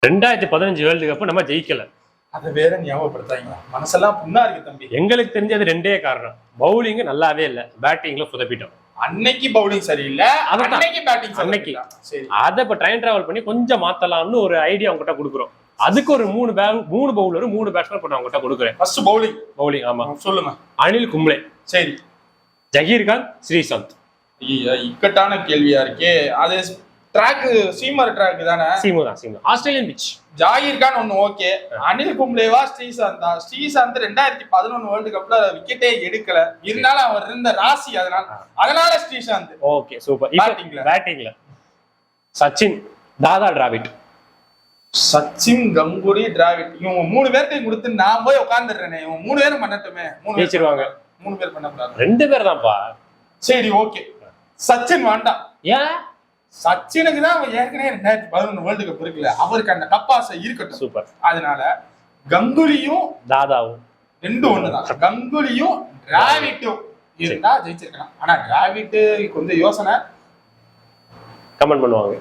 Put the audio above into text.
2015 world cup நம்ம ஜெயிக்கல. அதை வேற ஞாபகப்படுத்தாங்க, மனசெல்லாம் புண்ணா இருக்கு தம்பி. எங்களுக்கு தெரிஞ்சது ரெண்டே காரணம், பவுலிங் நல்லாவே இல்ல, பேட்டிங்ல சொதப்பிட்டோம். அன்னைக்கு பவுலிங் சரியில்லை, அன்னைக்கு பேட்டிங் அன்னைக்கு அதை இப்ப ட்ரைன் டிராவல் பண்ணி கொஞ்சம் மாத்தலாம்னு ஒரு ஐடியா உங்ககிட்ட கொடுக்குறோம். அதுக்கு ஒரு 3 பவுலர் 3 பேட்ஸ்மேன் நான் உங்ககிட்ட கொடுக்குறேன். ஃபர்ஸ்ட் பவுலிங் ஆமா சொல்லுங்க. அனில் கும்ளே, சரி, ஜஹீர்காந்த், ஸ்ரீசாந்த். இக்கட்டான கேள்வியா இருக்கே. அது ட்ராக் சீமர் ட்ராக் தானே? Seam Australian pitch. Zaheer Khan ஒண்ணு ஓகே, அனில் கும்ளேவா ஸ்ரீசாந்தா? ஸ்ரீசாந்த் 2011 வேர்ல்டு கப்ல விக்கெட்டே எடுக்கல, இருந்தாலும் அவர் இருந்த ராசி, அதனால ஸ்ரீசாந்த். Okay super. பேட்டிங்ல சச்சின், தாதா, டிராவிட். சச்சின், கங்குலி, டிராவிட், இவங்க 3 பேர்த்தையும் கொடுத்து நான் போய் உட்காந்துடுறேனே. இவங்க 3 பேரும் பண்ணட்டுமே. 3 பேர் பண்ணக்கூடாது, 2 பேர் தான்ப்பா. சரி ஓகே, சச்சின் வேண்டாம். ஏன்? சச்சினுக்கு தான் ஏற்கனவே 2011 வேர்ல்டு கப் இருக்குல்ல, அவருக்கு அந்த கப்பாசை இருக்கட்டும். சூப்பர். அதனால கங்குலியும் தாதாவும் 2 ஒண்ணுதான். கங்குலியும் டிராவிட்டும் இருந்தா ஜெயிச்சிருக்கலாம். ஆனா டிராவிட் கொஞ்சம் யோசனை கமெண்ட் பண்ணுவாங்க.